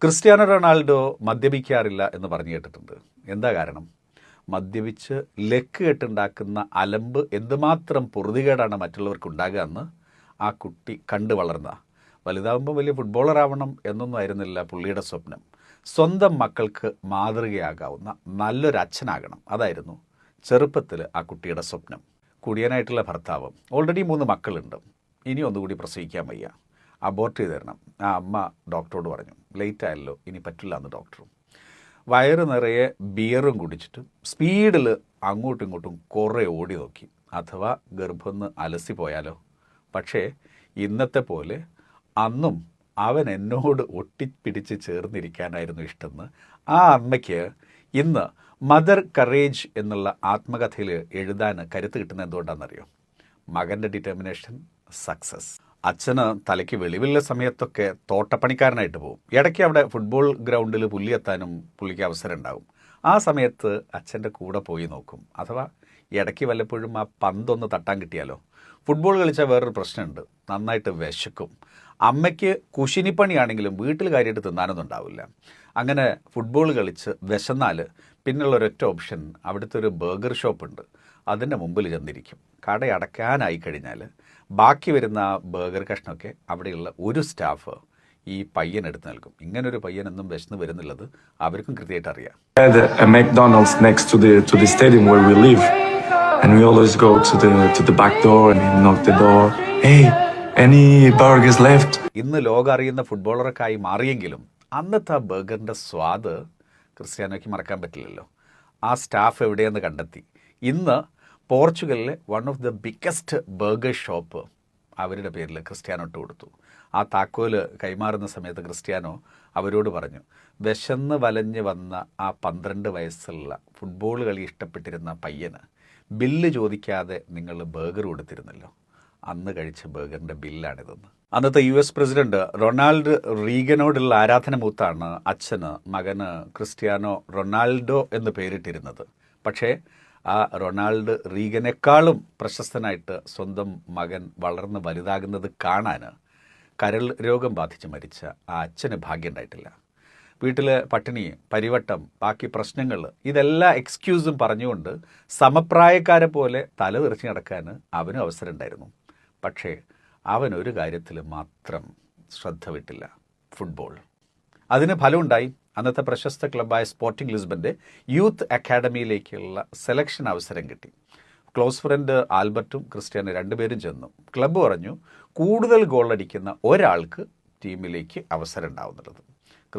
Cristiano Ronaldo മദ്യപിക്കാറില്ല എന്ന് പറഞ്ഞു കേട്ടിട്ടുണ്ട്. എന്താ കാരണം? മദ്യപിച്ച് ലക്ക് കെട്ടുണ്ടാക്കുന്ന അലമ്പ് എന്തുമാത്രം പൊറുതികേടാണ് മറ്റുള്ളവർക്ക് ഉണ്ടാകുക എന്ന് ആ കുട്ടി കണ്ടു വളർന്ന. വലുതാകുമ്പോൾ വലിയ ഫുട്ബോളർ ആവണം എന്നൊന്നും ആയിരുന്നില്ല പുള്ളിയുടെ സ്വപ്നം. സ്വന്തം മക്കൾക്ക് മാതൃകയാകാവുന്ന നല്ലൊരു അച്ഛനാകണം. അതായിരുന്നു ചെറുപ്പത്തിൽ ആ കുട്ടിയുടെ സ്വപ്നം. കുടിയനായിട്ടുള്ള ഭർത്താവ്, ഓൾറെഡി 3 മക്കളുണ്ട്, ഇനി ഒന്നുകൂടി പ്രസവിക്കാൻ വയ്യ, അബോർട്ട് ചെയ്ത് തരണം. ആ അമ്മ ഡോക്ടറോട് പറഞ്ഞു, ലേറ്റ് ആയല്ലോ, ഇനി പറ്റില്ല എന്ന് ഡോക്ടറും. വയറ് നിറയെ ബിയറും കുടിച്ചിട്ട് സ്പീഡിൽ അങ്ങോട്ടും ഇങ്ങോട്ടും കുറേ ഓടി നോക്കി, അഥവാ ഗർഭമൊന്ന് അലസി പോയാലോ. പക്ഷേ ഇന്നത്തെ പോലെ അന്നും അവൻ എന്നോട് ഒട്ടിപ്പിടിച്ച് ചേർന്നിരിക്കാനായിരുന്നു ഇഷ്ടമെന്ന് ആ അമ്മയ്ക്ക് ഇന്ന് മദർ കറേജ് എന്നുള്ള ആത്മകഥയിൽ എഴുതാൻ കരുത്ത് കിട്ടുന്നത് എന്തുകൊണ്ടാണെന്നറിയോ? മകൻ്റെ ഡിറ്റർമിനേഷൻ, സക്സസ്. അച്ഛന് തലയ്ക്ക് വെളിവുള്ള സമയത്തൊക്കെ തോട്ടപ്പണിക്കാരനായിട്ട് പോകും. ഇടയ്ക്ക് അവിടെ ഫുട്ബോൾ ഗ്രൗണ്ടിൽ പുള്ളിയെത്താനും പുള്ളിക്ക് അവസരം ഉണ്ടാകും. ആ സമയത്ത് അച്ഛൻ്റെ കൂടെ പോയി നോക്കും. അഥവാ ഇടയ്ക്ക് വല്ലപ്പോഴും ആ പന്തൊന്ന് തട്ടാൻ കിട്ടിയാലോ. ഫുട്ബോൾ കളിച്ചാൽ വേറൊരു പ്രശ്നമുണ്ട്, നന്നായിട്ട് വിശക്കും. അമ്മയ്ക്ക് കുശിനിപ്പണിയാണെങ്കിലും വീട്ടിൽ കാര്യമായിട്ട് തിന്നാനൊന്നും ഉണ്ടാവില്ല. അങ്ങനെ ഫുട്ബോൾ കളിച്ച് വിശന്നാൽ പിന്നെയുള്ള ഒരൊറ്റ ഓപ്ഷൻ അവിടുത്തെ ഒരു ബർഗർ ഷോപ്പുണ്ട്, അതിൻ്റെ മുമ്പിൽ ചെന്നിരിക്കും. കട അടയ്ക്കാനായി കഴിഞ്ഞാൽ ബാക്കി വരുന്ന ബർഗർ കഷ്ണമൊക്കെ അവിടെയുള്ള ഒരു സ്റ്റാഫ് ഈ പയ്യൻ എടുത്ത് നൽകും. ഇങ്ങനൊരു പയ്യൻ എന്നും വിശന്ന് വരുന്നുള്ളത് അവർക്കും കൃത്യമായിട്ട് അറിയാം. McDonald's next to the stadium where we live, and we always go to the back door and knock the door. Hey, any burgers left? ഇന്ന് ലോകം അറിയുന്ന ഫുട്ബോളറൊക്കെ ആയി മാറിയെങ്കിലും അന്നത്തെ ആ ബർഗറിൻ്റെ സ്വാദ് ക്രിസ്ത്യാനോയ്ക്ക് മറക്കാൻ പറ്റില്ലല്ലോ. ആ സ്റ്റാഫ് എവിടെയെന്ന് കണ്ടെത്തി. ഇന്ന് പോർച്ചുഗലിലെ one of the biggest burger shop അവരുടെ പേരിൽ ക്രിസ്ത്യാനോ ഇട്ട് കൊടുത്തു. ആ താക്കോല് കൈമാറുന്ന സമയത്ത് ക്രിസ്ത്യാനോ അവരോട് പറഞ്ഞു, വിശന്ന് വലഞ്ഞ് വന്ന ആ 12 വയസ്സുള്ള ഫുട്ബോൾ കളി ഇഷ്ടപ്പെട്ടിരുന്ന പയ്യന് ബില്ല് ചോദിക്കാതെ നിങ്ങൾ ബർഗർ കൊടുത്തിരുന്നല്ലോ, അന്ന് കഴിച്ച ബർഗറിൻ്റെ ബില്ലാണിതെന്ന്. അന്നത്തെ US പ്രസിഡന്റ് റൊണാൾഡ് റീഗനോടുള്ള ആരാധന മൂത്താണ് അച്ഛന് മകന് ക്രിസ്ത്യാനോ റൊണാൾഡോ എന്ന് പേരിട്ടിരുന്നത്. പക്ഷേ ആ റൊണാൾഡ് റീഗനേക്കാളും പ്രശസ്തനായിട്ട് സ്വന്തം മകൻ വളർന്ന് വലുതാകുന്നത് കാണാൻ കരൾ രോഗം ബാധിച്ച് മരിച്ച ആ അച്ഛന് ഭാഗ്യം ഉണ്ടായിട്ടില്ല. വീട്ടിൽ പട്ടിണി, പരിവട്ടം, ബാക്കി പ്രശ്നങ്ങൾ, ഇതെല്ലാ എക്സ്ക്യൂസും പറഞ്ഞുകൊണ്ട് സമപ്രായക്കാരെ പോലെ തല തെറിച്ച് നടക്കാൻ അവനും അവസരം ഉണ്ടായിരുന്നു. പക്ഷേ അവൻ ഒരു കാര്യത്തിൽ മാത്രം ശ്രദ്ധ വിട്ടില്ല, ഫുട്ബോൾ. അതിന് ഫലമുണ്ടായി. അന്നത്തെ പ്രശസ്ത ക്ലബ്ബായ സ്പോർട്ടിംഗ് ലിസ്ബൻ്റെ യൂത്ത് അക്കാഡമിയിലേക്കുള്ള സെലക്ഷൻ അവസരം കിട്ടി. ക്ലോസ് ഫ്രണ്ട് ആൽബർട്ടും ക്രിസ്ത്യാനോ 2 പേരും ചെന്നു. ക്ലബ്ബ് പറഞ്ഞു കൂടുതൽ ഗോൾ അടിക്കുന്ന ഒരാൾക്ക് ടീമിലേക്ക് അവസരം ഉണ്ടാവുന്നുള്ളത്.